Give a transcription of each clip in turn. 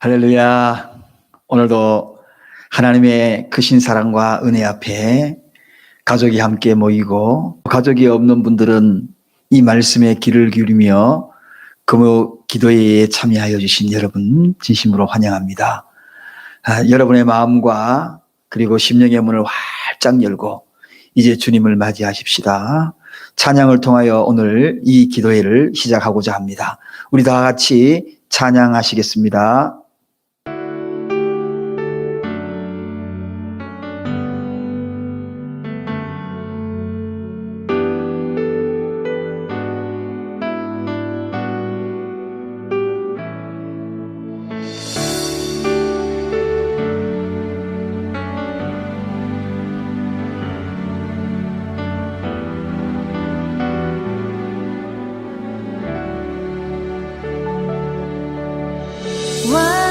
할렐루야. 오늘도 하나님의 크신 사랑과 은혜 앞에 가족이 함께 모이고, 가족이 없는 분들은 이 말씀에 귀를 기울이며 금요 기도회에 참여하여 주신 여러분 진심으로 환영합니다. 여러분의 마음과 그리고 심령의 문을 활짝 열고 이제 주님을 맞이하십시다. 찬양을 통하여 오늘 이 기도회를 시작하고자 합니다. 우리 다 같이 찬양하시겠습니다. Why?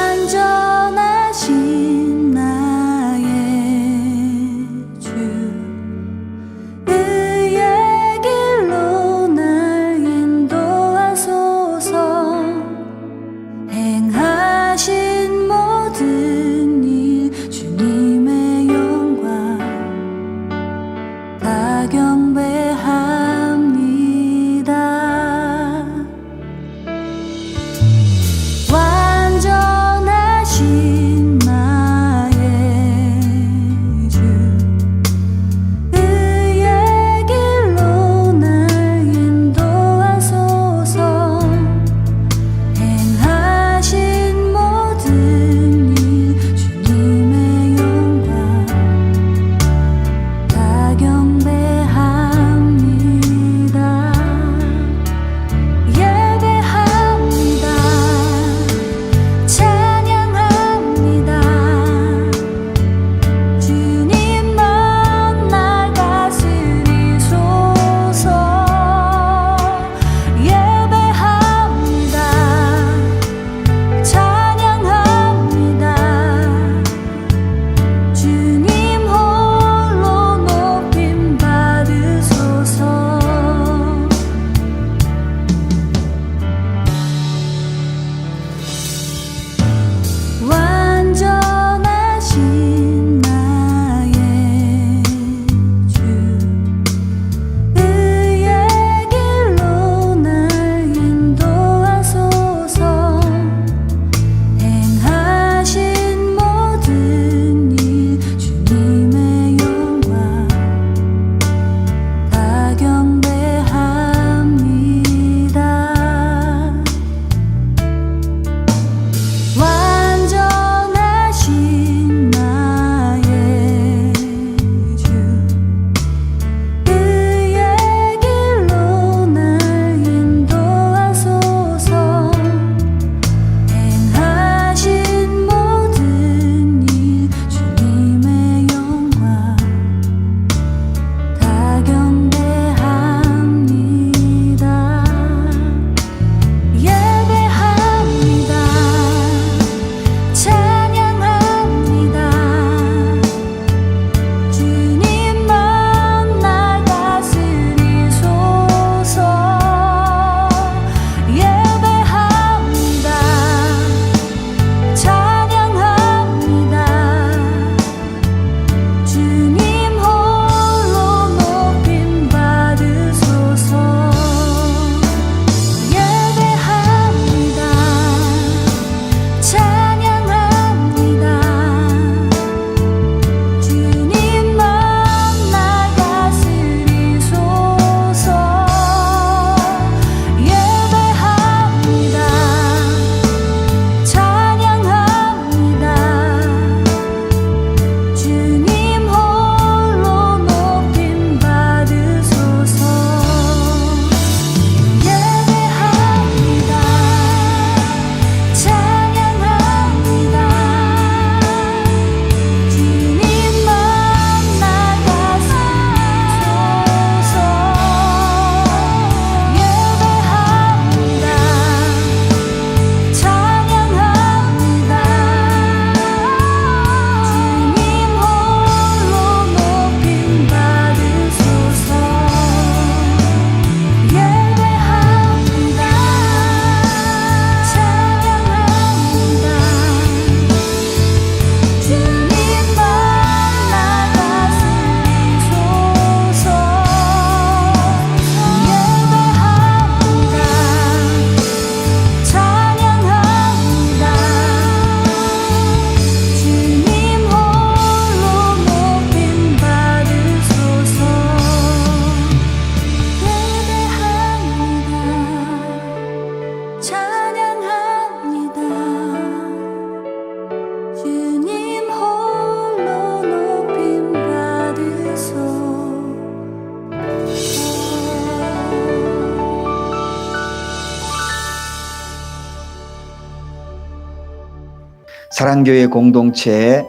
사랑교회 공동체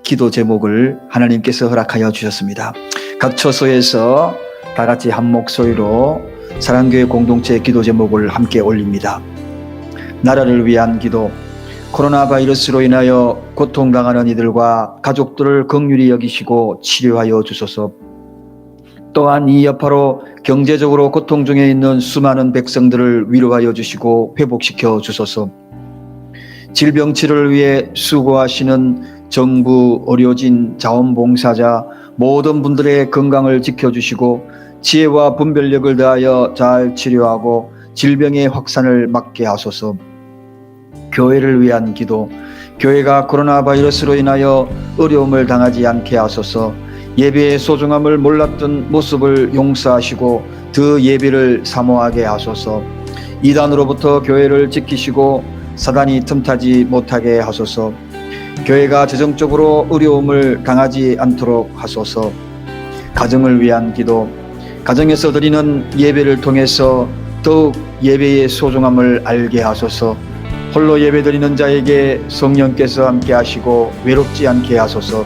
기도 제목을 하나님께서 허락하여 주셨습니다. 각 처소에서 다 같이 한 목소리로 사랑교회 공동체 기도 제목을 함께 올립니다. 나라를 위한 기도, 코로나 바이러스로 인하여 고통당하는 이들과 가족들을 긍휼히 여기시고 치료하여 주소서. 또한 이 여파로 경제적으로 고통 중에 있는 수많은 백성들을 위로하여 주시고 회복시켜 주소서. 질병 치료를 위해 수고하시는 정부, 의료진, 자원봉사자 모든 분들의 건강을 지켜주시고 지혜와 분별력을 다하여 잘 치료하고 질병의 확산을 막게 하소서. 교회를 위한 기도, 교회가 코로나 바이러스로 인하여 어려움을 당하지 않게 하소서. 예배의 소중함을 몰랐던 모습을 용서하시고 그 예배를 사모하게 하소서. 이단으로부터 교회를 지키시고 사단이 틈타지 못하게 하소서. 교회가 재정적으로 어려움을 당하지 않도록 하소서. 가정을 위한 기도, 가정에서 드리는 예배를 통해서 더욱 예배의 소중함을 알게 하소서. 홀로 예배드리는 자에게 성령께서 함께 하시고 외롭지 않게 하소서.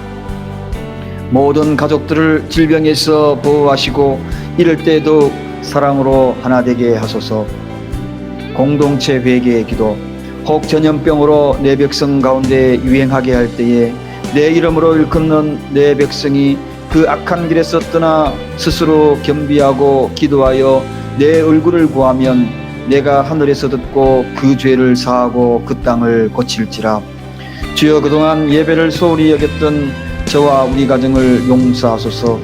모든 가족들을 질병에서 보호하시고 이럴 때에도 사랑으로 하나 되게 하소서. 공동체 회개의 기도, 혹 전염병으로 내 백성 가운데 유행하게 할 때에 내 이름으로 일컫는 내 백성이 그 악한 길에서 떠나 스스로 겸비하고 기도하여 내 얼굴을 구하면 내가 하늘에서 듣고 그 죄를 사하고 그 땅을 고칠지라. 주여, 그동안 예배를 소홀히 여겼던 저와 우리 가정을 용서하소서.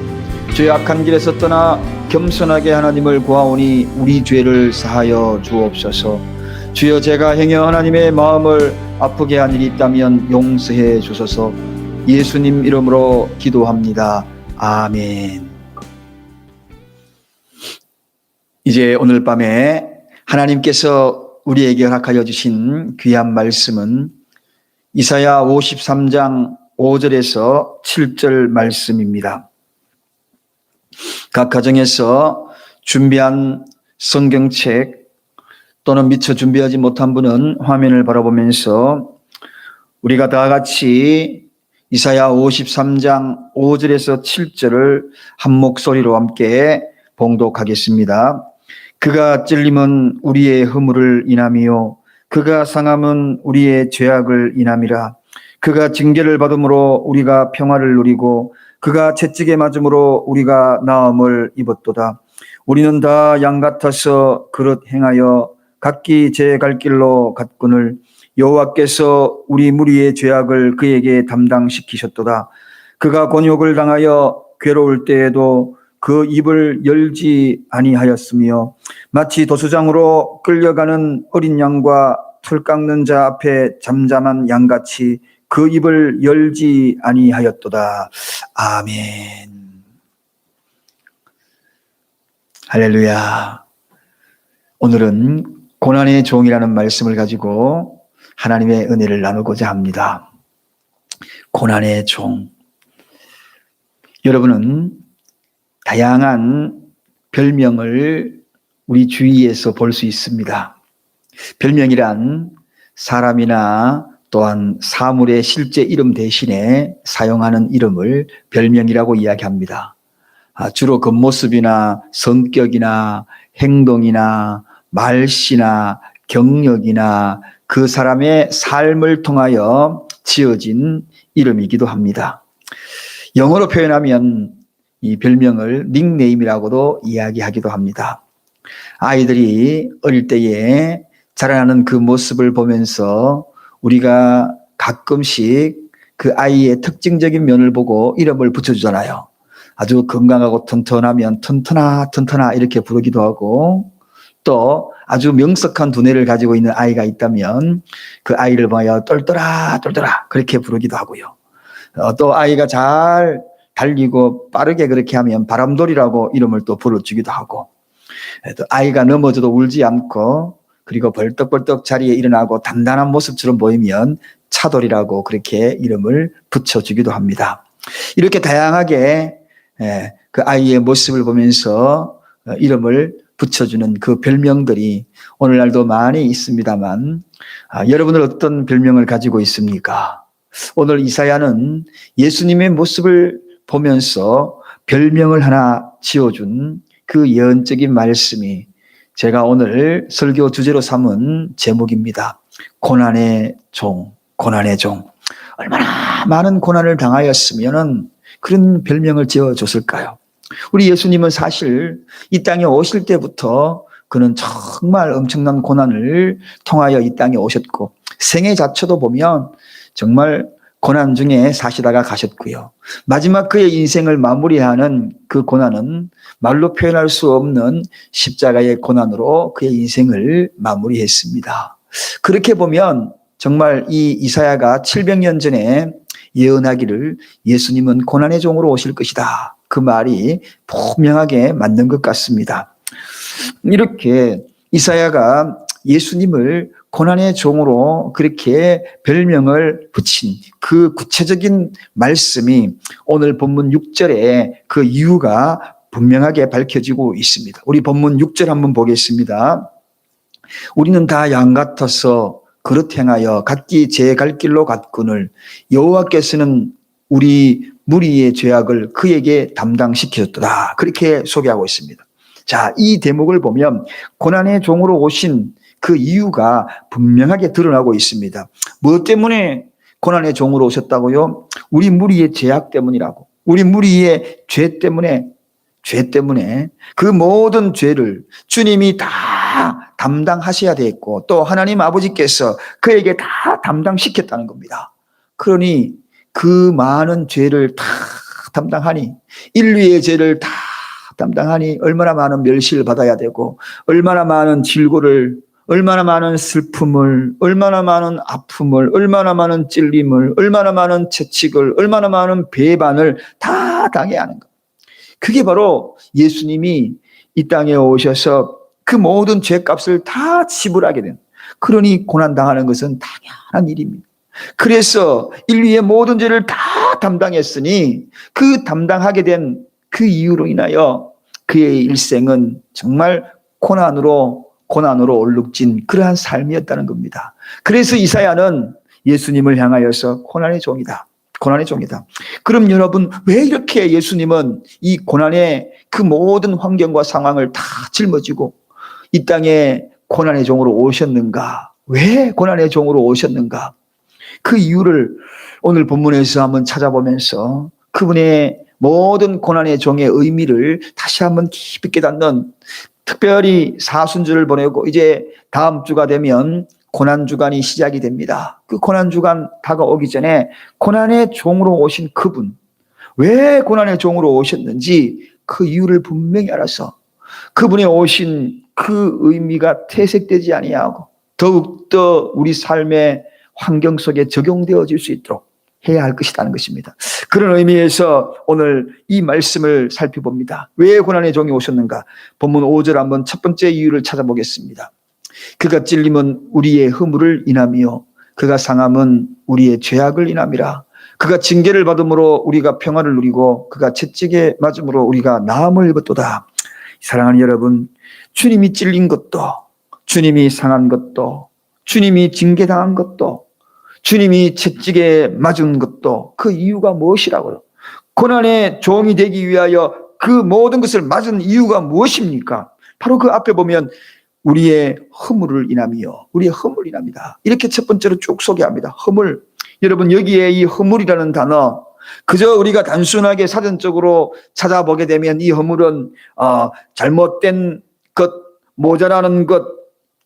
주의 악한 길에서 떠나 겸손하게 하나님을 구하오니 우리 죄를 사하여 주옵소서. 주여, 제가 행여 하나님의 마음을 아프게 한 일이 있다면 용서해 주소서. 예수님 이름으로 기도합니다. 아멘. 이제 오늘 밤에 하나님께서 우리에게 허락하여 주신 귀한 말씀은 이사야 53장 5절에서 7절 말씀입니다. 각 가정에서 준비한 성경책 또는 미처 준비하지 못한 분은 화면을 바라보면서 우리가 다 같이 이사야 53장 5절에서 7절을 한 목소리로 함께 봉독하겠습니다. 그가 찔림은 우리의 허물을 인함이요 그가 상함은 우리의 죄악을 인함이라. 그가 징계를 받음으로 우리가 평화를 누리고 그가 채찍에 맞음으로 우리가 나음을 입었도다. 우리는 다 양 같아서 그릇 행하여 각기 제 갈 길로 갔거늘 여호와께서 우리 무리의 죄악을 그에게 담당시키셨도다. 그가 곤욕을 당하여 괴로울 때에도 그 입을 열지 아니하였으며 마치 도수장으로 끌려가는 어린 양과 털 깎는 자 앞에 잠잠한 양같이 그 입을 열지 아니하였도다. 아멘. 할렐루야. 오늘은 고난의 종이라는 말씀을 가지고 하나님의 은혜를 나누고자 합니다. 고난의 종. 여러분은 다양한 별명을 우리 주위에서 볼 수 있습니다. 별명이란 사람이나 또한 사물의 실제 이름 대신에 사용하는 이름을 별명이라고 이야기합니다. 주로 겉모습이나 성격이나 행동이나 말씨나 경력이나 그 사람의 삶을 통하여 지어진 이름이기도 합니다. 영어로 표현하면 이 별명을 닉네임이라고도 이야기하기도 합니다. 아이들이 어릴 때에 자라나는 그 모습을 보면서 우리가 가끔씩 그 아이의 특징적인 면을 보고 이름을 붙여주잖아요. 아주 건강하고 튼튼하면 튼튼아 이렇게 부르기도 하고, 또 아주 명석한 두뇌를 가지고 있는 아이가 있다면 그 아이를 보여 똘똘아 그렇게 부르기도 하고요. 또 아이가 잘 달리고 빠르게 그렇게 하면 바람돌이라고 이름을 또 불러주기도 하고, 또 아이가 넘어져도 울지 않고 그리고 벌떡벌떡 자리에 일어나고 단단한 모습처럼 보이면 차돌이라고 그렇게 이름을 붙여주기도 합니다. 이렇게 다양하게 그 아이의 모습을 보면서 이름을 붙여주는 그 별명들이 오늘날도 많이 있습니다만, 여러분은 어떤 별명을 가지고 있습니까? 오늘 이사야는 예수님의 모습을 보면서 별명을 하나 지어준 그 예언적인 말씀이 제가 오늘 설교 주제로 삼은 제목입니다. 고난의 종, 고난의 종. 얼마나 많은 고난을 당하였으면 그런 별명을 지어줬을까요? 우리 예수님은 사실 이 땅에 오실 때부터 그는 정말 엄청난 고난을 통하여 이 땅에 오셨고, 생애 자체도 보면 정말 고난 중에 사시다가 가셨고요. 마지막 그의 인생을 마무리하는 그 고난은 말로 표현할 수 없는 십자가의 고난으로 그의 인생을 마무리했습니다. 그렇게 보면 정말 이 이사야가 700년 전에 예언하기를 예수님은 고난의 종으로 오실 것이다, 그 말이 분명하게 맞는 것 같습니다. 이렇게 이사야가 예수님을 고난의 종으로 그렇게 별명을 붙인 그 구체적인 말씀이 오늘 본문 6절에 그 이유가 분명하게 밝혀지고 있습니다. 우리 본문 6절 한번 보겠습니다. 우리는 다 양 같아서 그릇 행하여 각기 제 갈 길로 갔거늘 여호와께서는 우리 무리의 죄악을 그에게 담당시켰도다, 그렇게 소개하고 있습니다. 자, 이 대목을 보면 고난의 종으로 오신 그 이유가 분명하게 드러나고 있습니다. 무엇 때문에 고난의 종으로 오셨다고요? 우리 무리의 죄악 때문이라고. 우리 무리의 죄 때문에 그 모든 죄를 주님이 다 담당하셔야 되겠고, 또 하나님 아버지께서 그에게 다 담당시켰다는 겁니다. 그러니 그 많은 죄를 다 담당하니, 인류의 죄를 다 담당하니 얼마나 많은 멸시를 받아야 되고, 얼마나 많은 질고를, 얼마나 많은 슬픔을, 얼마나 많은 아픔을, 얼마나 많은 찔림을, 얼마나 많은 채찍을, 얼마나 많은 배반을 다 당해야 하는 것. 그게 바로 예수님이 이 땅에 오셔서 그 모든 죄값을 다 지불하게 된, 그러니 고난당하는 것은 당연한 일입니다. 그래서 인류의 모든 죄를 다 담당했으니 그 담당하게 된 그 이유로 인하여 그의 일생은 정말 고난으로 얼룩진 그러한 삶이었다는 겁니다. 그래서 이사야는 예수님을 향하여서 고난의 종이다, 고난의 종이다. 그럼 여러분, 왜 이렇게 예수님은 이 고난의 그 모든 환경과 상황을 다 짊어지고 이 땅에 고난의 종으로 오셨는가? 왜 고난의 종으로 오셨는가? 그 이유를 오늘 본문에서 한번 찾아보면서 그분의 모든 고난의 종의 의미를 다시 한번 깊이 깨닫는, 특별히 사순절을 보내고 이제 다음 주가 되면 고난주간이 시작이 됩니다. 그 고난주간 다가오기 전에 고난의 종으로 오신 그분, 왜 고난의 종으로 오셨는지 그 이유를 분명히 알아서 그분이 오신 그 의미가 퇴색되지 아니하고 더욱더 우리 삶의 환경 속에 적용되어질 수 있도록 해야 할 것이라는 것입니다. 그런 의미에서 오늘 이 말씀을 살펴봅니다. 왜 고난의 종이 오셨는가? 본문 5절 한번 첫 번째 이유를 찾아보겠습니다. 그가 찔림은 우리의 허물을 인하며 그가 상함은 우리의 죄악을 인함이라. 그가 징계를 받음으로 우리가 평화를 누리고 그가 채찍에 맞음으로 우리가 나음을 입었도다. 사랑하는 여러분, 주님이 찔린 것도, 주님이 상한 것도, 주님이 징계당한 것도, 주님이 채찍에 맞은 것도 그 이유가 무엇이라고요? 고난의 종이 되기 위하여 그 모든 것을 맞은 이유가 무엇입니까? 바로 그 앞에 보면 우리의 허물을 인하며 우리의 허물 인합니다. 이렇게 첫 번째로 쭉 소개합니다. 허물. 여러분, 여기에 이 허물이라는 단어, 그저 우리가 단순하게 사전적으로 찾아보게 되면 이 허물은 잘못된 것, 모자라는 것,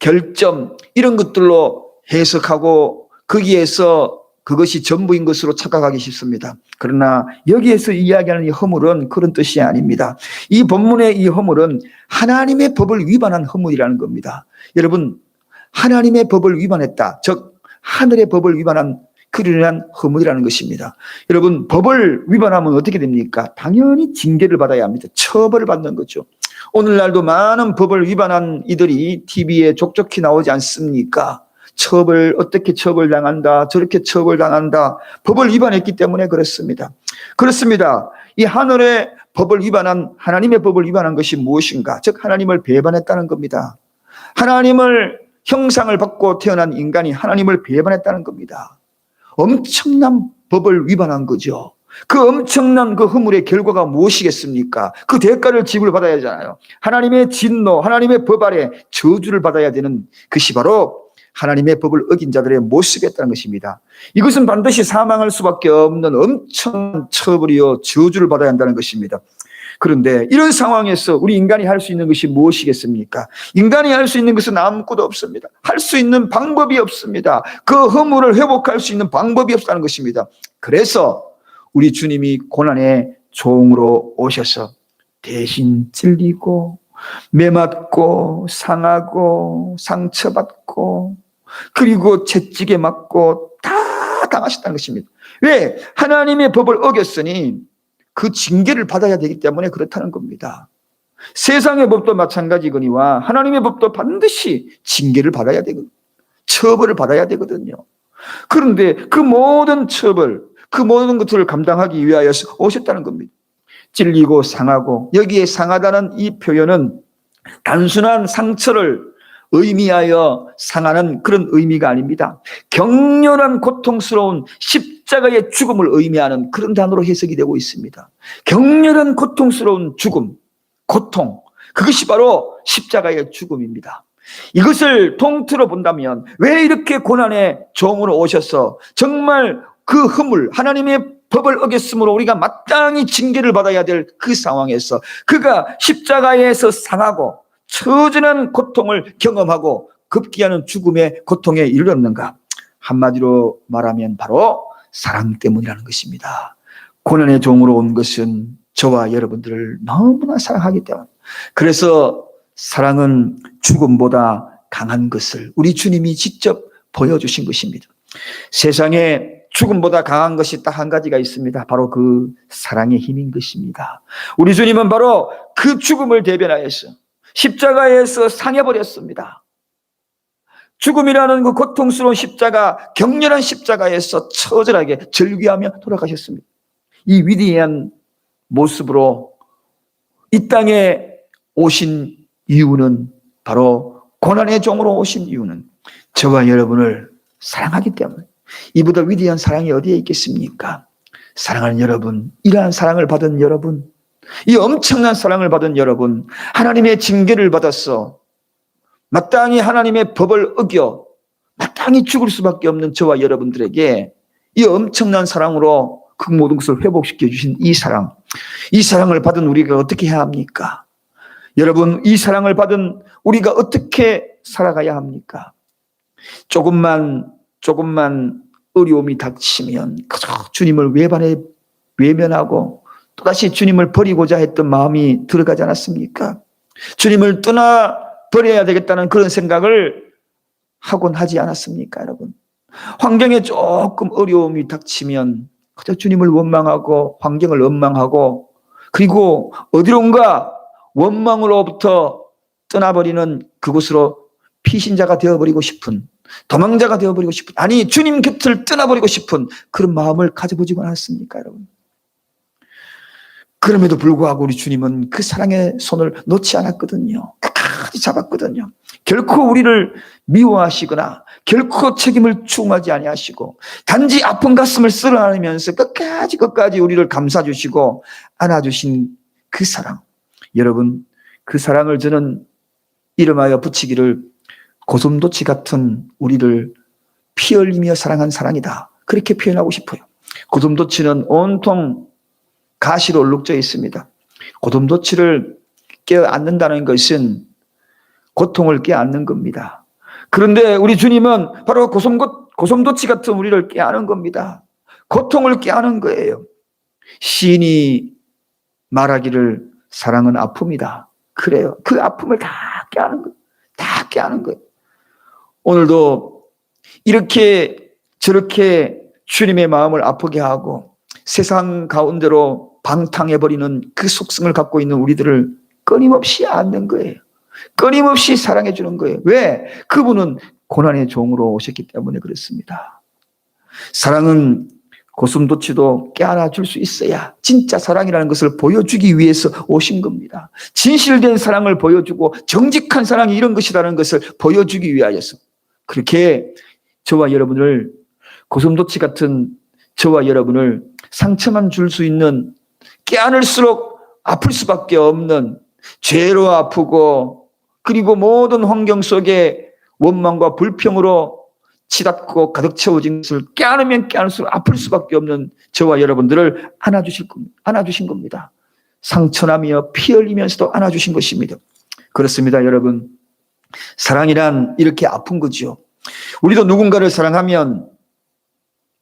결점, 이런 것들로 해석하고 거기에서 그것이 전부인 것으로 착각하기 쉽습니다. 그러나 여기에서 이야기하는 이 허물은 그런 뜻이 아닙니다. 이 본문의 이 허물은 하나님의 법을 위반한 허물이라는 겁니다. 여러분, 하나님의 법을 위반했다, 즉 하늘의 법을 위반한 그러한 허물이라는 것입니다. 여러분, 법을 위반하면 어떻게 됩니까? 당연히 징계를 받아야 합니다. 처벌을 받는 거죠. 오늘날도 많은 법을 위반한 이들이 TV에 족족히 나오지 않습니까? 어떻게 처벌당한다, 저렇게 처벌당한다. 법을 위반했기 때문에 그렇습니다. 이 하늘의 법을 위반한, 하나님의 법을 위반한 것이 무엇인가? 즉 하나님을 배반했다는 겁니다. 하나님을 형상을 받고 태어난 인간이 하나님을 배반했다는 겁니다. 엄청난 법을 위반한 거죠. 그 엄청난 그 허물의 결과가 무엇이겠습니까? 그 대가를 지불받아야 하잖아요. 하나님의 진노, 하나님의 법 아래 저주를 받아야 되는 것이 바로 하나님의 법을 어긴 자들의 모습이었다는 것입니다. 이것은 반드시 사망할 수밖에 없는 엄청난 처벌이요 저주를 받아야 한다는 것입니다. 그런데 이런 상황에서 우리 인간이 할 수 있는 것이 무엇이겠습니까? 인간이 할 수 있는 것은 아무것도 없습니다. 할 수 있는 방법이 없습니다. 그 허물을 회복할 수 있는 방법이 없다는 것입니다. 그래서 우리 주님이 고난의 종으로 오셔서 대신 찔리고 매맞고 상하고 상처받고 그리고 채찍에 맞고 다 당하셨다는 것입니다. 왜? 하나님의 법을 어겼으니 그 징계를 받아야 되기 때문에 그렇다는 겁니다. 세상의 법도 마찬가지거니와 하나님의 법도 반드시 징계를 받아야 되거든요. 처벌을 받아야 되거든요. 그런데 그 모든 처벌, 그 모든 것들을 감당하기 위하여서 오셨다는 겁니다. 찔리고 상하고, 여기에 상하다는 이 표현은 단순한 상처를 의미하여 상하는 그런 의미가 아닙니다. 격렬한 고통스러운 십자가의 죽음을 의미하는 그런 단어로 해석이 되고 있습니다. 격렬한 고통스러운 죽음, 고통, 그것이 바로 십자가의 죽음입니다. 이것을 통틀어 본다면 왜 이렇게 고난의 종으로 오셔서 정말 그 허물, 하나님의 법을 어겼으므로 우리가 마땅히 징계를 받아야 될 그 상황에서 그가 십자가에서 상하고 처절한 고통을 경험하고 급기야는 죽음의 고통에 이르렀는가? 한마디로 말하면 바로 사랑 때문이라는 것입니다. 고난의 종으로 온 것은 저와 여러분들을 너무나 사랑하기 때문에, 그래서 사랑은 죽음보다 강한 것을 우리 주님이 직접 보여주신 것입니다. 세상에 죽음보다 강한 것이 딱 한 가지가 있습니다. 바로 그 사랑의 힘인 것입니다. 우리 주님은 바로 그 죽음을 대변하여서 십자가에서 상해버렸습니다. 죽음이라는 그 고통스러운 십자가, 격렬한 십자가에서 처절하게 절규하며 돌아가셨습니다. 이 위대한 모습으로 이 땅에 오신 이유는, 바로 고난의 종으로 오신 이유는 저와 여러분을 사랑하기 때문에. 이보다 위대한 사랑이 어디에 있겠습니까? 사랑하는 여러분, 이러한 사랑을 받은 여러분, 이 엄청난 사랑을 받은 여러분, 하나님의 징계를 받았어 마땅히 하나님의 법을 어겨 마땅히 죽을 수밖에 없는 저와 여러분들에게 이 엄청난 사랑으로 그 모든 것을 회복시켜 주신 이 사랑을 받은 우리가 어떻게 해야 합니까? 여러분, 이 사랑을 받은 우리가 어떻게 살아가야 합니까? 조금만 어려움이 닥치면 그저 주님을 외면하고 또다시 주님을 버리고자 했던 마음이 들어가지 않았습니까? 주님을 떠나버려야 되겠다는 그런 생각을 하곤 하지 않았습니까, 여러분? 환경에 조금 어려움이 닥치면 그저 주님을 원망하고 환경을 원망하고, 그리고 어디론가 원망으로부터 떠나버리는 그곳으로 피신자가 되어버리고 싶은, 도망자가 되어버리고 싶은, 아니 주님 곁을 떠나버리고 싶은 그런 마음을 가져보지는 않았습니까, 여러분? 그럼에도 불구하고 우리 주님은 그 사랑의 손을 놓지 않았거든요. 끝까지 잡았거든요. 결코 우리를 미워하시거나 결코 책임을 추궁하지 아니하시고 단지 아픈 가슴을 쓸어안으면서 끝까지 우리를 감싸주시고 안아주신 그 사랑, 여러분, 그 사랑을 저는 이름하여 붙이기를 고슴도치 같은 우리를 피 흘리며 사랑한 사랑이다, 그렇게 표현하고 싶어요. 고슴도치는 온통 가시로 얼룩져 있습니다. 고슴도치를 껴안는다는 것은 고통을 껴안는 겁니다. 그런데 우리 주님은 바로 고슴도치 같은 우리를 껴안은 겁니다. 고통을 껴안은 거예요. 시인이 말하기를 사랑은 아픔이다. 그래요. 그 아픔을 다 껴안은 거예요. 다 껴안은 거예요. 오늘도 이렇게 저렇게 주님의 마음을 아프게 하고 세상 가운데로 방탕해버리는 그 속성을 갖고 있는 우리들을 끊임없이 안는 거예요. 끊임없이 사랑해 주는 거예요. 왜? 그분은 고난의 종으로 오셨기 때문에 그렇습니다. 사랑은 고슴도치도 껴안아 줄 수 있어야 진짜 사랑이라는 것을 보여주기 위해서 오신 겁니다. 진실된 사랑을 보여주고 정직한 사랑이 이런 것이라는 것을 보여주기 위하여서 그렇게 저와 여러분을 고슴도치 같은 저와 여러분을 상처만 줄 수 있는, 깨안을수록 아플 수밖에 없는, 죄로 아프고 그리고 모든 환경 속에 원망과 불평으로 치닫고 가득 채워진 것을 깨안으면 깨안을수록 아플 수밖에 없는 저와 여러분들을 안아주신 겁니다. 상처나며 피 흘리면서도 안아주신 것입니다. 그렇습니다, 여러분. 사랑이란 이렇게 아픈 거죠. 우리도 누군가를 사랑하면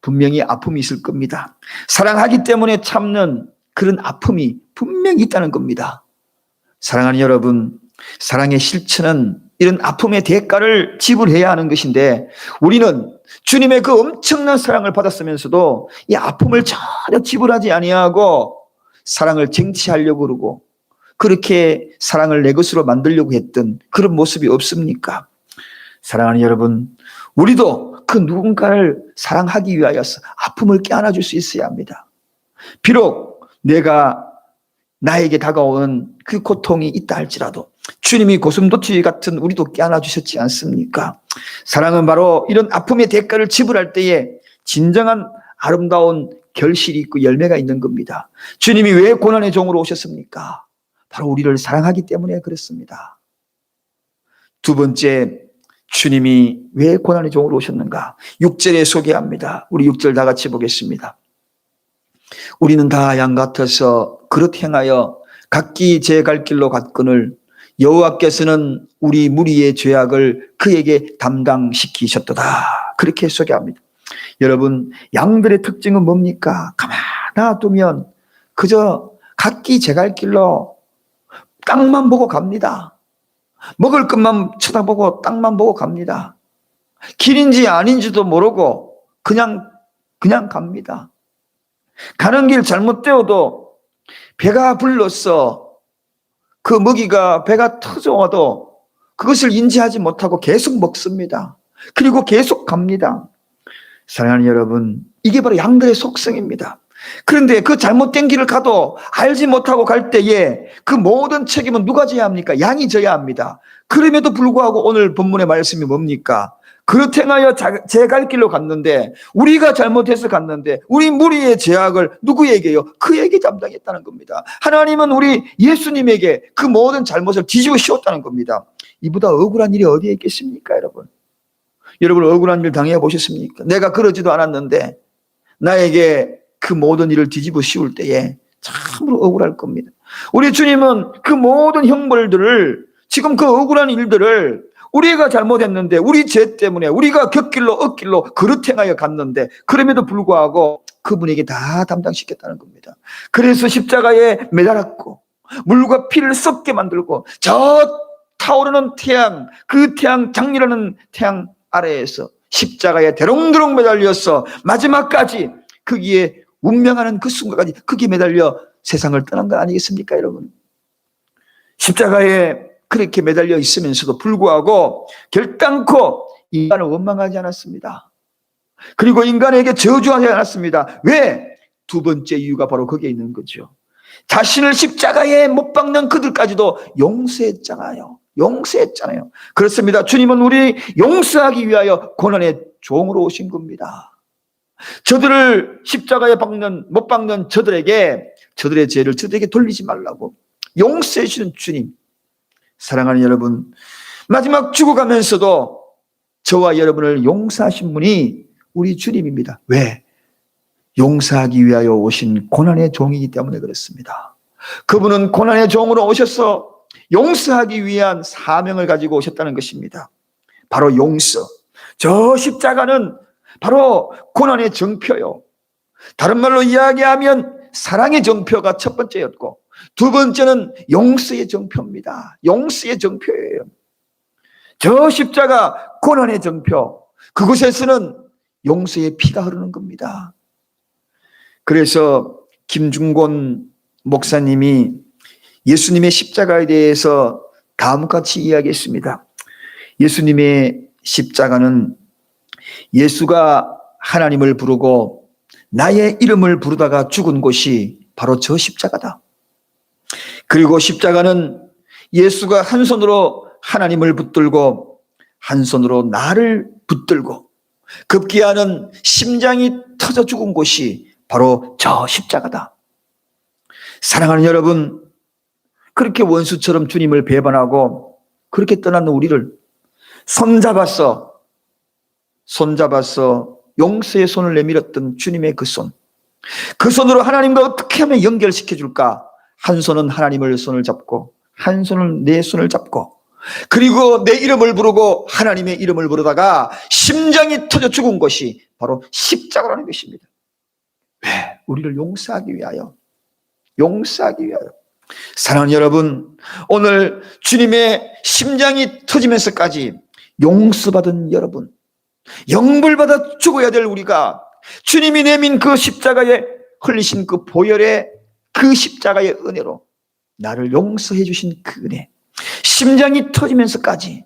분명히 아픔이 있을 겁니다. 사랑하기 때문에 참는 그런 아픔이 분명히 있다는 겁니다. 사랑하는 여러분, 사랑의 실천은 이런 아픔의 대가를 지불해야 하는 것인데, 우리는 주님의 그 엄청난 사랑을 받았으면서도 이 아픔을 전혀 지불하지 아니하고 사랑을 쟁취하려고 그러고 그렇게 사랑을 내 것으로 만들려고 했던 그런 모습이 없습니까? 사랑하는 여러분, 우리도 그 누군가를 사랑하기 위하여서 아픔을 껴안아줄 수 있어야 합니다. 비록 내가 나에게 다가오는 그 고통이 있다 할지라도 주님이 고슴도치 같은 우리도 껴안아 주셨지 않습니까? 사랑은 바로 이런 아픔의 대가를 지불할 때에 진정한 아름다운 결실이 있고 열매가 있는 겁니다. 주님이 왜 고난의 종으로 오셨습니까? 바로 우리를 사랑하기 때문에 그렇습니다. 두 번째, 주님이 왜 고난의 종으로 오셨는가? 6절에 소개합니다. 우리 6절 다 같이 보겠습니다. 우리는 다 양 같아서 그릇 행하여 각기 제 갈 길로 갔거늘 여호와께서는 우리 무리의 죄악을 그에게 담당시키셨도다. 그렇게 소개합니다. 여러분, 양들의 특징은 뭡니까? 가만 놔두면 그저 각기 제 갈 길로 땅만 보고 갑니다. 먹을 것만 쳐다보고 땅만 보고 갑니다. 길인지 아닌지도 모르고 그냥 갑니다. 가는 길 잘못되어도 배가 불러서 그 먹이가 배가 터져와도 그것을 인지하지 못하고 계속 먹습니다. 그리고 계속 갑니다. 사랑하는 여러분, 이게 바로 양들의 속성입니다. 그런데 그 잘못된 길을 가도 알지 못하고 갈 때에 그 모든 책임은 누가 져야 합니까? 양이 져야 합니다. 그럼에도 불구하고 오늘 본문의 말씀이 뭡니까? 그릇 행하여 제 갈 길로 갔는데, 우리가 잘못해서 갔는데 우리 무리의 죄악을 누구에게요? 그에게 담당했다는 겁니다. 하나님은 우리 예수님에게 그 모든 잘못을 뒤집어 씌웠다는 겁니다. 이보다 억울한 일이 어디에 있겠습니까, 여러분? 여러분, 억울한 일 당해 보셨습니까? 내가 그러지도 않았는데 나에게 그 모든 일을 뒤집어 씌울 때에 참으로 억울할 겁니다. 우리 주님은 그 모든 형벌들을, 지금 그 억울한 일들을 우리가 잘못했는데 우리 죄 때문에 우리가 곁길로 엇길로 그릇 행하여 갔는데 그럼에도 불구하고 그분에게 다 담당시켰다는 겁니다. 그래서 십자가에 매달았고 물과 피를 섞게 만들고 저 타오르는 태양, 그 태양, 장렬하는 태양 아래에서 십자가에 대롱대롱 매달려서 마지막까지 거기에 운명하는 그 순간까지 거기에 매달려 세상을 떠난 거 아니겠습니까, 여러분? 십자가에 그렇게 매달려 있으면서도 불구하고 결단코 인간을 원망하지 않았습니다. 그리고 인간에게 저주하지 않았습니다. 왜? 두 번째 이유가 바로 거기에 있는 거죠. 자신을 십자가에 못 박는 그들까지도 용서했잖아요. 그렇습니다. 주님은 우리 용서하기 위하여 고난의 종으로 오신 겁니다. 저들을 십자가에 못 박는 저들에게, 저들의 죄를 저들에게 돌리지 말라고 용서해 주시는 주님. 사랑하는 여러분, 마지막 죽어가면서도 저와 여러분을 용서하신 분이 우리 주님입니다. 왜? 용서하기 위하여 오신 고난의 종이기 때문에 그렇습니다. 그분은 고난의 종으로 오셔서 용서하기 위한 사명을 가지고 오셨다는 것입니다. 바로 용서. 저 십자가는 바로 고난의 정표요. 다른 말로 이야기하면 사랑의 정표가 첫 번째였고 두 번째는 용서의 정표입니다. 용서의 정표예요. 저 십자가 고난의 정표, 그곳에서는 용서의 피가 흐르는 겁니다. 그래서 김중곤 목사님이 예수님의 십자가에 대해서 다음과 같이 이야기했습니다. 예수님의 십자가는 예수가 하나님을 부르고 나의 이름을 부르다가 죽은 곳이 바로 저 십자가다. 그리고 십자가는 예수가 한 손으로 하나님을 붙들고 한 손으로 나를 붙들고 급기야는 심장이 터져 죽은 곳이 바로 저 십자가다. 사랑하는 여러분, 그렇게 원수처럼 주님을 배반하고 그렇게 떠나는 우리를 손잡아서 용서의 손을 내밀었던 주님의 그 손, 그 손으로 하나님과 어떻게 하면 연결시켜 줄까? 한 손은 하나님의 손을 잡고 한 손은 내 손을 잡고, 그리고 내 이름을 부르고 하나님의 이름을 부르다가 심장이 터져 죽은 것이 바로 십자가라는 것입니다. 왜? 우리를 용서하기 위하여. 사랑하는 여러분, 오늘 주님의 심장이 터지면서까지 용서받은 여러분, 영불받아 죽어야 될 우리가 주님이 내민 그 십자가에 흘리신 그 보혈의 그 십자가의 은혜로 나를 용서해 주신 그 은혜, 심장이 터지면서까지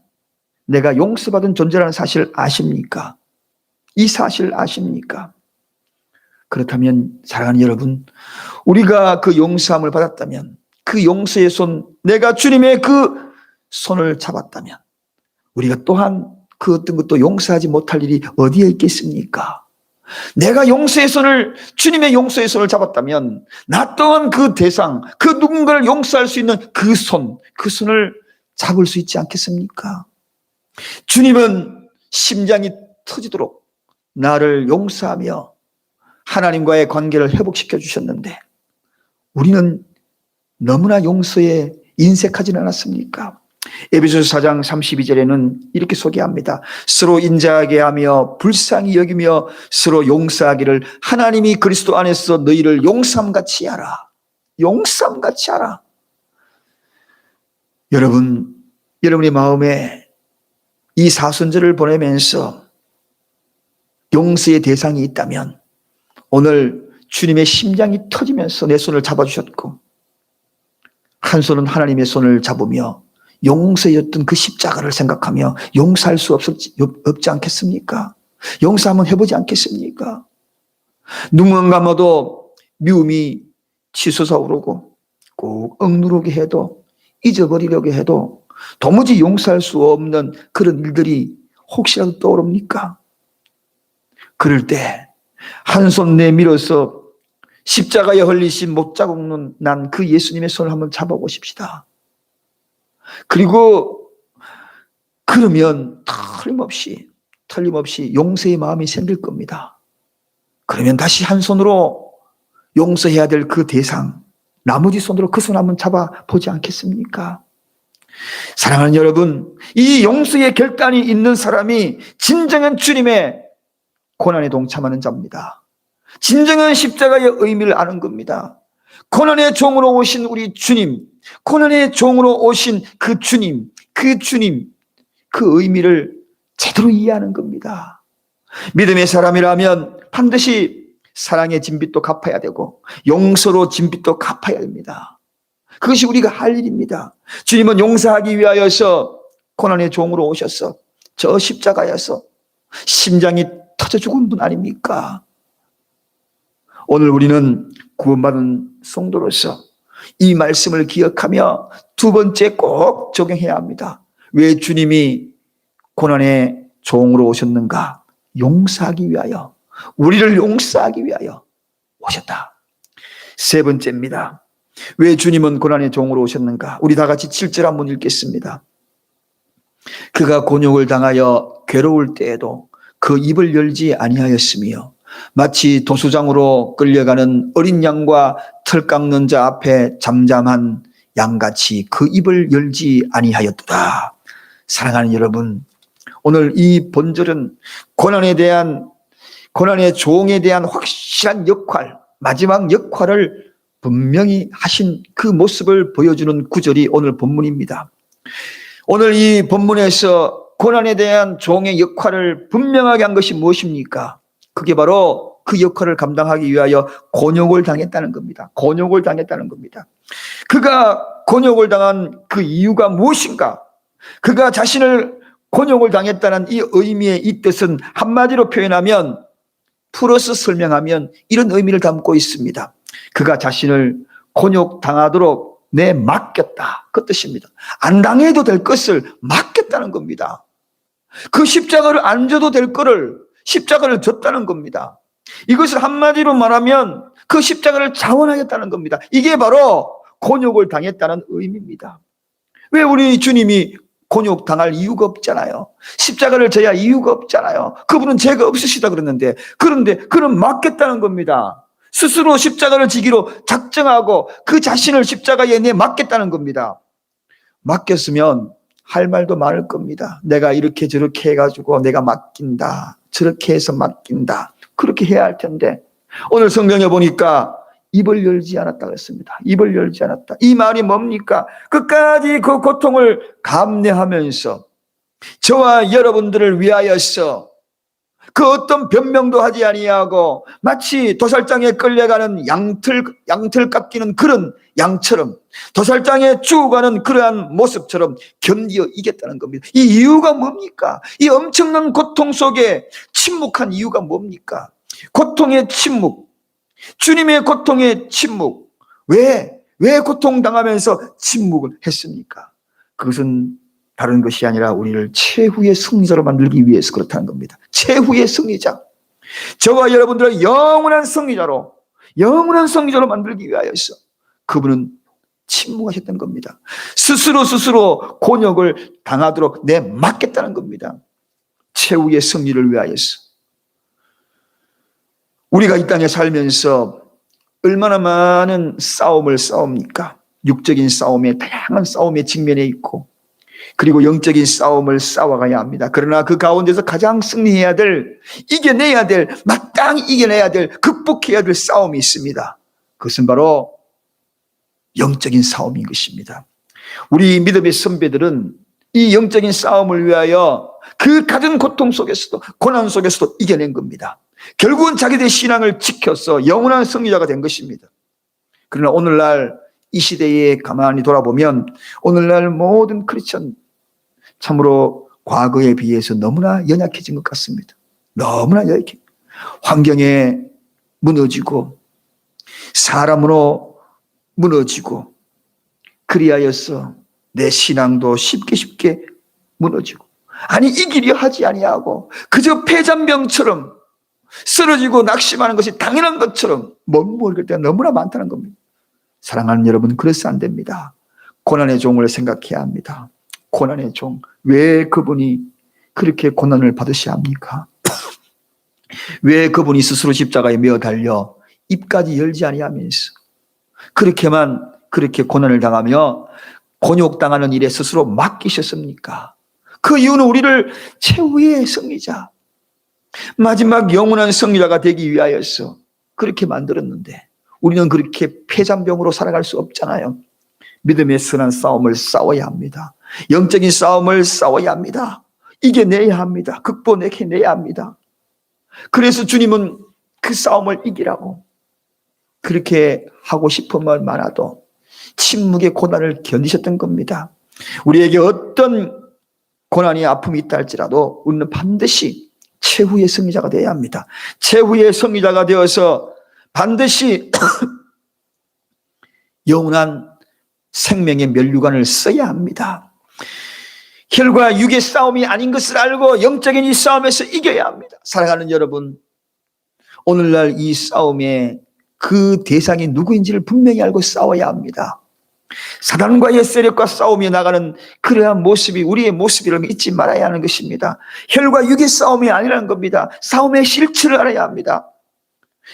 내가 용서받은 존재라는 사실 아십니까? 이 사실 아십니까? 그렇다면 사랑하는 여러분, 우리가 그 용서함을 받았다면, 그 용서의 손, 내가 주님의 그 손을 잡았다면 우리가 또한 그 어떤 것도 용서하지 못할 일이 어디에 있겠습니까? 내가 용서의 손을, 주님의 용서의 손을 잡았다면 나 또한 그 대상, 그 누군가를 용서할 수 있는 그 손을 잡을 수 있지 않겠습니까? 주님은 심장이 터지도록 나를 용서하며 하나님과의 관계를 회복시켜 주셨는데 우리는 너무나 용서에 인색하지는 않았습니까? 에베소서 4장 32절에는 이렇게 소개합니다. 서로 인자하게 하며 불쌍히 여기며 서로 용서하기를 하나님이 그리스도 안에서 너희를 용서함같이 하라. 용서함같이 하라. 여러분의 마음에 이 사순절을 보내면서 용서의 대상이 있다면 오늘 주님의 심장이 터지면서 내 손을 잡아주셨고 한 손은 하나님의 손을 잡으며 용서였던 그 십자가를 생각하며 용서할 수 없지 않겠습니까? 용서 한번 해보지 않겠습니까? 눈만 감아도 미움이 치솟아 오르고 꼭 억누르게 해도 잊어버리려고 해도 도무지 용서할 수 없는 그런 일들이 혹시라도 떠오릅니까? 그럴 때 한 손 내밀어서 십자가에 흘리신 못자국 난 그 예수님의 손을 한번 잡아보십시다. 그리고 그러면 틀림없이 용서의 마음이 생길 겁니다. 그러면 다시 한 손으로 용서해야 될 그 대상, 나머지 손으로 그 손 한번 잡아보지 않겠습니까? 사랑하는 여러분, 이 용서의 결단이 있는 사람이 진정한 주님의 고난에 동참하는 자입니다. 진정한 십자가의 의미를 아는 겁니다. 고난의 종으로 오신 우리 주님, 고난의 종으로 오신 그 주님, 그 의미를 제대로 이해하는 겁니다. 믿음의 사람이라면 반드시 사랑의 진빚도 갚아야 되고 용서로 진빚도 갚아야 됩니다. 그것이 우리가 할 일입니다. 주님은 용서하기 위하여서 고난의 종으로 오셔서 저 십자가에서 심장이 터져 죽은 분 아닙니까? 오늘 우리는 구원받은 성도로서 이 말씀을 기억하며 두 번째 꼭 적용해야 합니다. 왜 주님이 고난의 종으로 오셨는가? 용서하기 위하여, 우리를 용서하기 위하여 오셨다. 세 번째입니다. 왜 주님은 고난의 종으로 오셨는가? 우리 다 같이 7절 한번 읽겠습니다. 그가 곤욕을 당하여 괴로울 때에도 그 입을 열지 아니하였으며 마치 도수장으로 끌려가는 어린 양과 털 깎는 자 앞에 잠잠한 양같이 그 입을 열지 아니하였도다. 사랑하는 여러분, 오늘 이 본절은 고난의 종에 대한 확실한 역할, 마지막 역할을 분명히 하신 그 모습을 보여주는 구절이 오늘 본문입니다. 오늘 이 본문에서 고난에 대한 종의 역할을 분명하게 한 것이 무엇입니까? 그게 바로 그 역할을 감당하기 위하여 곤욕을 당했다는 겁니다. 곤욕을 당했다는 겁니다. 그가 곤욕을 당한 그 이유가 무엇인가? 그가 자신을 곤욕을 당했다는 이 의미의 이 뜻은 한마디로 표현하면, 풀어서 설명하면 이런 의미를 담고 있습니다. 그가 자신을 곤욕 당하도록 맡겼다. 그 뜻입니다. 안 당해도 될 것을 맡겼다는 겁니다. 그 십자가를 안 져도 될 거를 십자가를 졌다는 겁니다. 이것을 한마디로 말하면 그 십자가를 자원하겠다는 겁니다. 이게 바로 곤욕을 당했다는 의미입니다. 왜 우리 주님이 곤욕 당할 이유가 없잖아요. 십자가를 져야 이유가 없잖아요. 그분은 죄가 없으시다 그랬는데, 그런데 그는 맡겠다는 겁니다. 스스로 십자가를 지기로 작정하고 그 자신을 십자가에 맡겠다는 겁니다. 맡겼으면 할 말도 많을 겁니다. 내가 이렇게 저렇게 해가지고 내가 맡긴다, 저렇게 해서 맡긴다, 그렇게 해야 할 텐데, 오늘 성경에 보니까 입을 열지 않았다 그랬습니다. 입을 열지 않았다. 이 말이 뭡니까? 끝까지 그 고통을 감내하면서 저와 여러분들을 위하여서 그 어떤 변명도 하지 아니하고 마치 도살장에 끌려가는 양틀 깎이는 그런 양처럼, 도살장에 죽어가는 그러한 모습처럼 견디어 이겼다는 겁니다. 이 이유가 뭡니까? 이 엄청난 고통 속에 침묵한 이유가 뭡니까? 고통의 침묵, 주님의 고통의 침묵. 왜 고통당하면서 침묵을 했습니까? 그것은 다른 것이 아니라 우리를 최후의 승리자로 만들기 위해서 그렇다는 겁니다. 최후의 승리자, 저와 여러분들을 영원한 승리자로 만들기 위하여서 그분은 침묵하셨던 겁니다. 스스로 곤욕을 당하도록 맡겠다는 겁니다. 최후의 승리를 위하여서. 우리가 이 땅에 살면서 얼마나 많은 싸움을 싸웁니까? 육적인 싸움에, 다양한 싸움에 직면해 있고, 그리고 영적인 싸움을 싸워가야 합니다. 그러나 그 가운데서 가장 승리해야 될, 이겨내야 될, 마땅히 이겨내야 될, 극복해야 될 싸움이 있습니다. 그것은 바로 영적인 싸움인 것입니다. 우리 믿음의 선배들은 이 영적인 싸움을 위하여 그 갖은 고통 속에서도, 고난 속에서도 이겨낸 겁니다. 결국은 자기들의 신앙을 지켜서 영원한 승리자가 된 것입니다. 그러나 오늘날 이 시대에 가만히 돌아보면 오늘날 모든 크리스천 참으로 과거에 비해서 너무나 연약해진 것 같습니다. 너무나 연약해. 환경에 무너지고 사람으로 무너지고, 그리하여서 내 신앙도 쉽게 무너지고, 아니 이기려 하지 아니하고 그저 폐잔병처럼 쓰러지고 낙심하는 것이 당연한 것처럼 머무를 때가 너무나 많다는 겁니다. 사랑하는 여러분, 그래서 안 됩니다. 고난의 종을 생각해야 합니다. 고난의 종, 왜 그분이 그렇게 고난을 받으셔야 합니까? 왜 그분이 스스로 십자가에 매어 달려 입까지 열지 아니하면서 그렇게 고난을 당하며 곤욕당하는 일에 스스로 맡기셨습니까? 그 이유는 우리를 최후의 승리자, 마지막 영원한 승리자가 되기 위하여서 그렇게 만들었는데, 우리는 그렇게 폐잔병으로 살아갈 수 없잖아요. 믿음의 선한 싸움을 싸워야 합니다. 영적인 싸움을 싸워야 합니다. 이겨내야 합니다. 극복해내야 합니다. 그래서 주님은 그 싸움을 이기라고 그렇게 하고 싶은 말 많아도 침묵의 고난을 견디셨던 겁니다. 우리에게 어떤 고난이 아픔이 있다 할지라도 우리는 반드시 최후의 승리자가 되어야 합니다. 최후의 승리자가 되어서 반드시 영원한 생명의 면류관을 써야 합니다. 혈과 육의 싸움이 아닌 것을 알고 영적인 이 싸움에서 이겨야 합니다. 사랑하는 여러분, 오늘날 이 싸움의 그 대상이 누구인지를 분명히 알고 싸워야 합니다. 사단과의 세력과 싸움에 나가는 그러한 모습이 우리의 모습이라면 잊지 말아야 하는 것입니다. 혈과 육의 싸움이 아니라는 겁니다. 싸움의 실체를 알아야 합니다.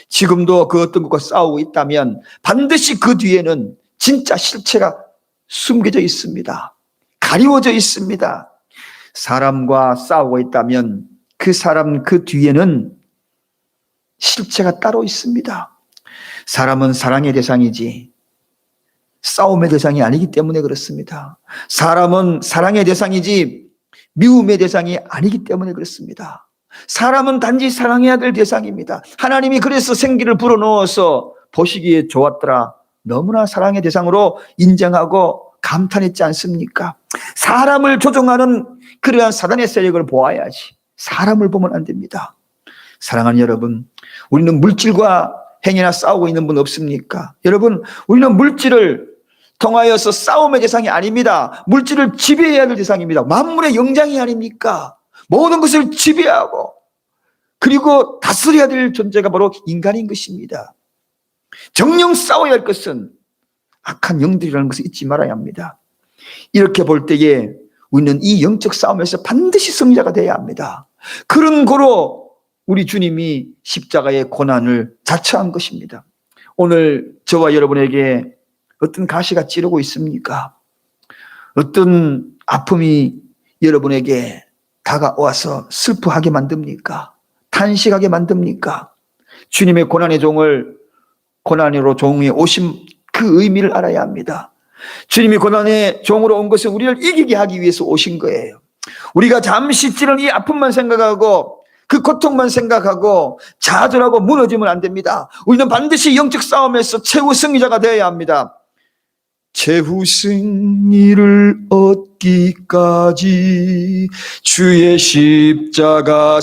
지금도 그 어떤 것과 싸우고 있다면 반드시 그 뒤에는 진짜 실체가 숨겨져 있습니다. 가리워져 있습니다. 사람과 싸우고 있다면 그 사람 그 뒤에는 실체가 따로 있습니다. 사람은 사랑의 대상이지 싸움의 대상이 아니기 때문에 그렇습니다. 사람은 사랑의 대상이지 미움의 대상이 아니기 때문에 그렇습니다. 사람은 단지 사랑해야 될 대상입니다. 하나님이 그래서 생기를 불어넣어서 보시기에 좋았더라, 너무나 사랑의 대상으로 인정하고 감탄했지 않습니까? 사람을 조종하는 그러한 사단의 세력을 보아야지 사람을 보면 안 됩니다. 사랑하는 여러분, 우리는 물질과 행위나 싸우고 있는 분 없습니까? 여러분, 우리는 물질을 통하여서 싸움의 대상이 아닙니다. 물질을 지배해야 될 대상입니다. 만물의 영장이 아닙니까? 모든 것을 지배하고 그리고 다스려야 될 존재가 바로 인간인 것입니다. 정령 싸워야 할 것은 악한 영들이라는 것을 잊지 말아야 합니다. 이렇게 볼 때에 우리는 이 영적 싸움에서 반드시 승리자가 되어야 합니다. 그런 고로 우리 주님이 십자가의 고난을 자처한 것입니다. 오늘 저와 여러분에게 어떤 가시가 찌르고 있습니까? 어떤 아픔이 여러분에게 다가와서 슬퍼하게 만듭니까? 탄식하게 만듭니까? 주님의 고난의 종을 고난으로 종에 오신 그 의미를 알아야 합니다. 주님이 고난의 종으로 온 것은 우리를 이기게 하기 위해서 오신 거예요. 우리가 잠시 찌른 이 아픔만 생각하고 그 고통만 생각하고 좌절하고 무너지면 안 됩니다. 우리는 반드시 영적 싸움에서 최후 승리자가 되어야 합니다. 최후 승리를 얻기까지 주의 십자가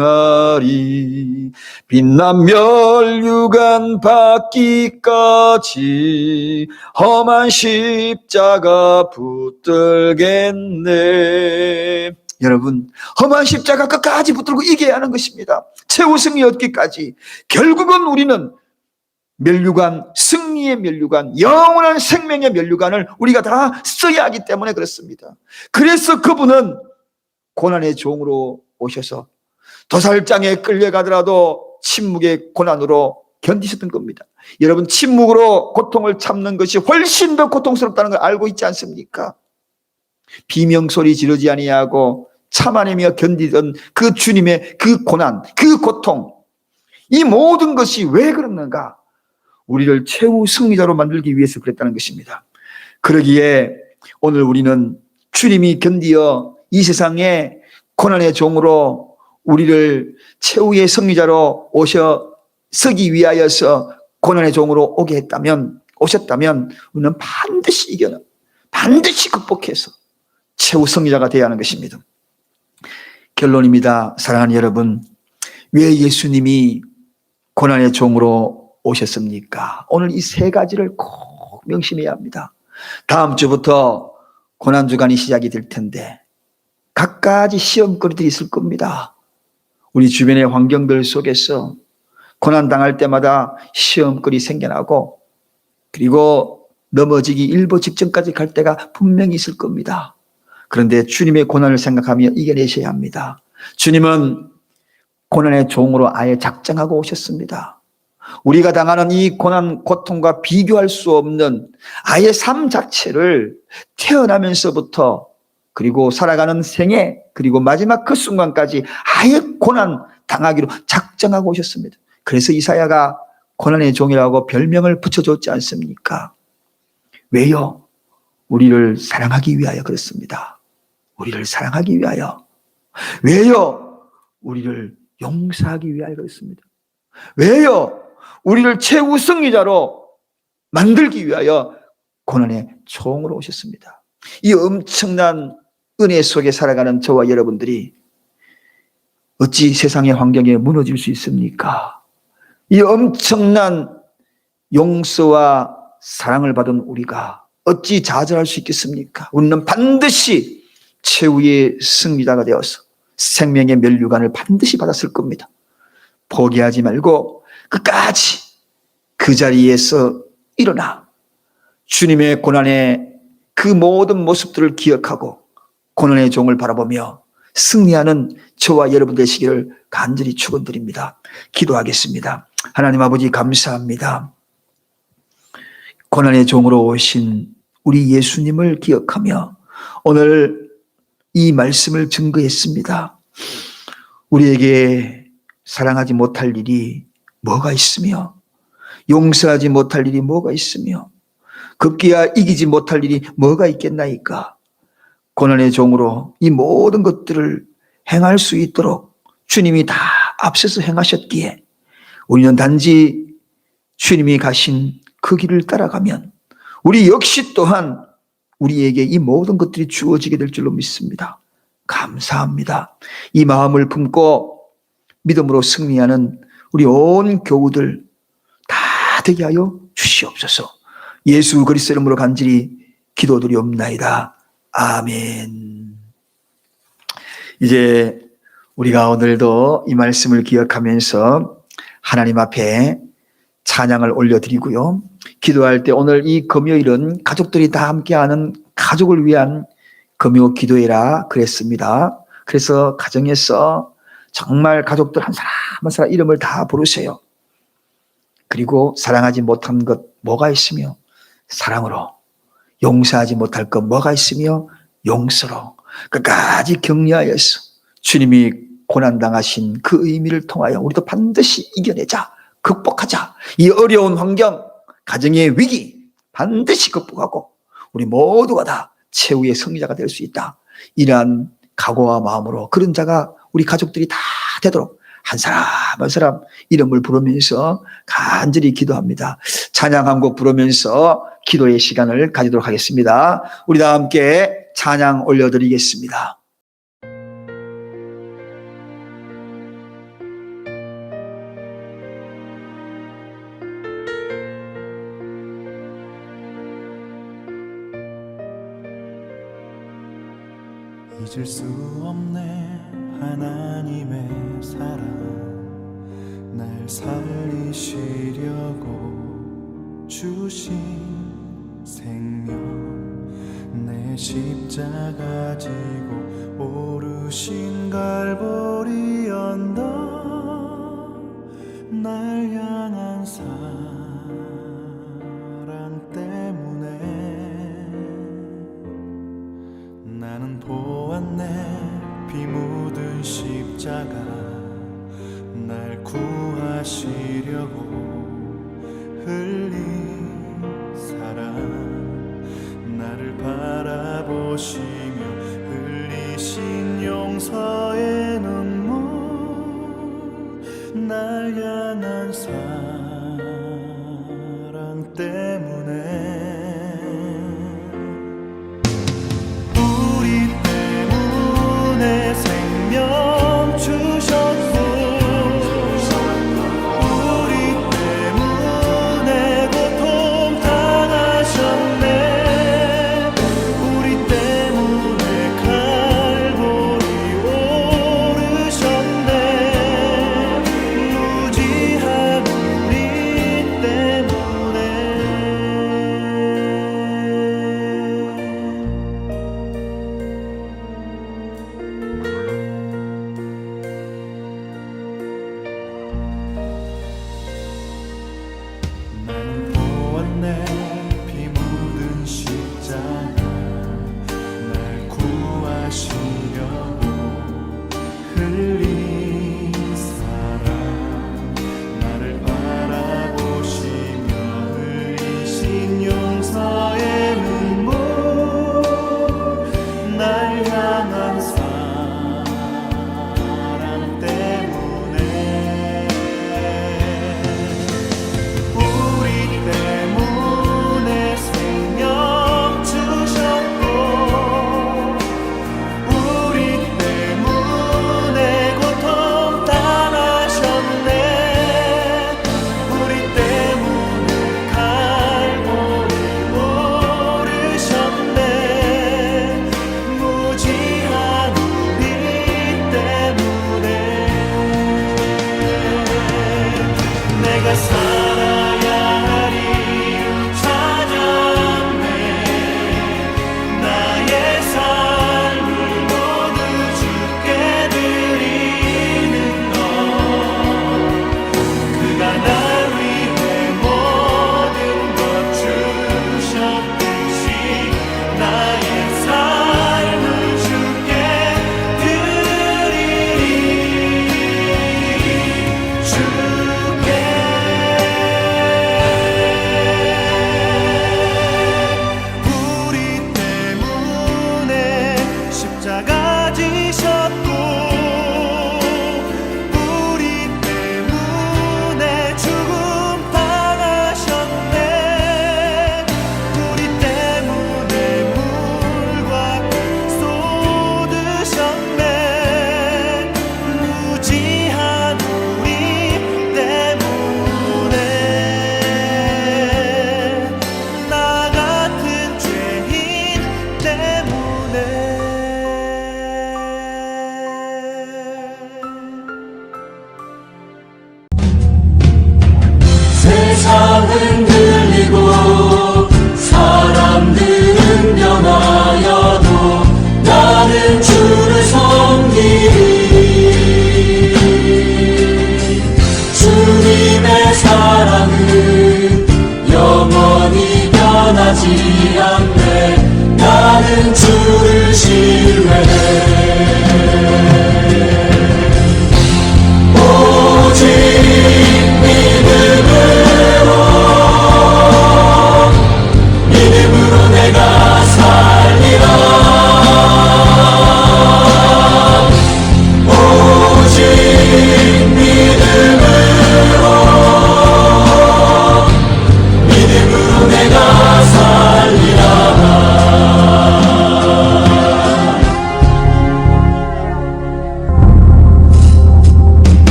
사랑하리. 빛난 멸류관 받기까지 험한 십자가 붙들겠네. 여러분, 험한 십자가 끝까지 붙들고 이겨야 하는 것입니다. 최후 승리 얻기까지. 결국은 우리는 멸류관, 승리의 멸류관, 영원한 생명의 멸류관을 우리가 다 써야 하기 때문에 그렇습니다. 그래서 그분은 고난의 종으로 오셔서 도살장에 끌려가더라도 침묵의 고난으로 견디셨던 겁니다. 여러분, 침묵으로 고통을 참는 것이 훨씬 더 고통스럽다는 걸 알고 있지 않습니까? 비명소리 지르지 아니하고 참아내며 견디던 그 주님의 그 고난, 그 고통, 이 모든 것이 왜 그랬는가? 우리를 최후 승리자로 만들기 위해서 그랬다는 것입니다. 그러기에 오늘 우리는 주님이 견디어 이 세상에 고난의 종으로 우리를 최후의 승리자로 오셔서기 위하여서 고난의 종으로 오게 했다면, 오셨다면 우리는 반드시 이겨내, 반드시 극복해서 최후 승리자가 되어야 하는 것입니다. 결론입니다. 사랑하는 여러분, 왜 예수님이 고난의 종으로 오셨습니까? 오늘 이 세 가지를 꼭 명심해야 합니다. 다음 주부터 고난주간이 시작이 될 텐데 갖가지 시험거리들이 있을 겁니다. 우리 주변의 환경들 속에서 고난당할 때마다 시험거리 생겨나고 그리고 넘어지기 일보 직전까지 갈 때가 분명히 있을 겁니다. 그런데 주님의 고난을 생각하며 이겨내셔야 합니다. 주님은 고난의 종으로 아예 작정하고 오셨습니다. 우리가 당하는 이 고난, 고통과 비교할 수 없는 아예 삶 자체를 태어나면서부터 그리고 살아가는 생애 그리고 마지막 그 순간까지 아예 고난 당하기로 작정하고 오셨습니다. 그래서 이사야가 고난의 종이라고 별명을 붙여줬지 않습니까? 왜요? 우리를 사랑하기 위하여 그렇습니다. 우리를 사랑하기 위하여. 왜요? 우리를 용서하기 위하여 그렇습니다. 왜요? 우리를 최후 승리자로 만들기 위하여 고난의 종으로 오셨습니다. 이 엄청난 은혜 속에 살아가는 저와 여러분들이 어찌 세상의 환경에 무너질 수 있습니까? 이 엄청난 용서와 사랑을 받은 우리가 어찌 좌절할 수 있겠습니까? 우리는 반드시 최후의 승리자가 되어서 생명의 멸류관을 반드시 받았을 겁니다. 포기하지 말고 끝까지 그 자리에서 일어나 주님의 고난의 그 모든 모습들을 기억하고 고난의 종을 바라보며 승리하는 저와 여러분 되시기를 간절히 축원드립니다. 기도하겠습니다. 하나님 아버지 감사합니다. 고난의 종으로 오신 우리 예수님을 기억하며 오늘 이 말씀을 증거했습니다. 우리에게 사랑하지 못할 일이 뭐가 있으며 용서하지 못할 일이 뭐가 있으며 급기야 이기지 못할 일이 뭐가 있겠나이까? 고난의 종으로 이 모든 것들을 행할 수 있도록 주님이 다 앞서서 행하셨기에 우리는 단지 주님이 가신 그 길을 따라가면 우리 역시 또한 우리에게 이 모든 것들이 주어지게 될 줄로 믿습니다. 감사합니다. 이 마음을 품고 믿음으로 승리하는 우리 온 교우들 다 되게 하여 주시옵소서. 예수 그리스도 이름으로 간절히 기도드리옵나이다. 아멘. 이제 우리가 오늘도 이 말씀을 기억하면서 하나님 앞에 찬양을 올려드리고요. 기도할 때 오늘 이 금요일은 가족들이 다 함께하는 가족을 위한 금요 기도회라 그랬습니다. 그래서 가정에서 정말 가족들 한 사람 한 사람 이름을 다 부르세요. 그리고 사랑하지 못한 것 뭐가 있으며 사랑으로, 용서하지 못할 것 뭐가 있으며 용서로 끝까지 격려하여서 주님이 고난당하신 그 의미를 통하여 우리도 반드시 이겨내자, 극복하자. 이 어려운 환경, 가정의 위기 반드시 극복하고 우리 모두가 다 최후의 승리자가 될 수 있다. 이러한 각오와 마음으로 그런 자가 우리 가족들이 다 되도록 한 사람 한 사람 이름을 부르면서 간절히 기도합니다. 찬양 한 곡 부르면서 기도의 시간을 가지도록 하겠습니다. 우리 다 함께 찬양 올려드리겠습니다. 잊을 수 없네 하나님의 사랑 날 살리시려고 주신 생명 내 십자가 지고 오르신 갈보리 언덕 날 향한 사랑 때문에 나는 보았네 피 묻은 십자가 날 구하시려고 흘린 사랑 나를 바라보시며 흘리신 용서의 눈물 날 향한 사랑 때문에 생명 주셨고 우리 때문에 고통 당하셨네 우리 때문에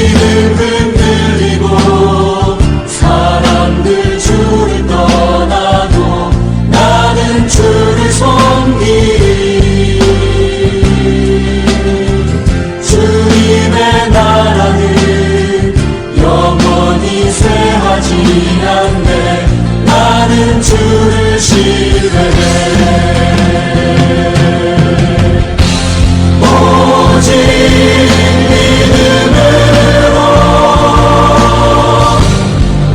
믿음 흔들리고 사람들 주를 떠나도 나는 주를 섬기리. 주님의 나라는 영원히 쇠하지 않네. 나는 주를 신뢰해. 오직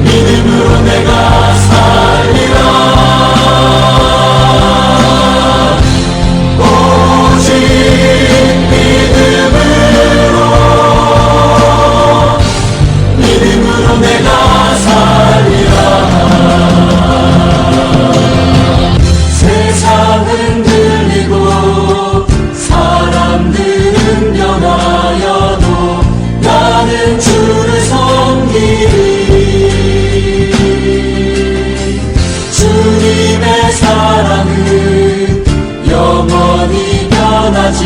믿음으로 내가 살리라. 오직 믿음으로 내가 살리라. 세상은 들리고 사람들은 변하여도 나는 주를 섬기리. 주님의 사랑은 영원히 변하지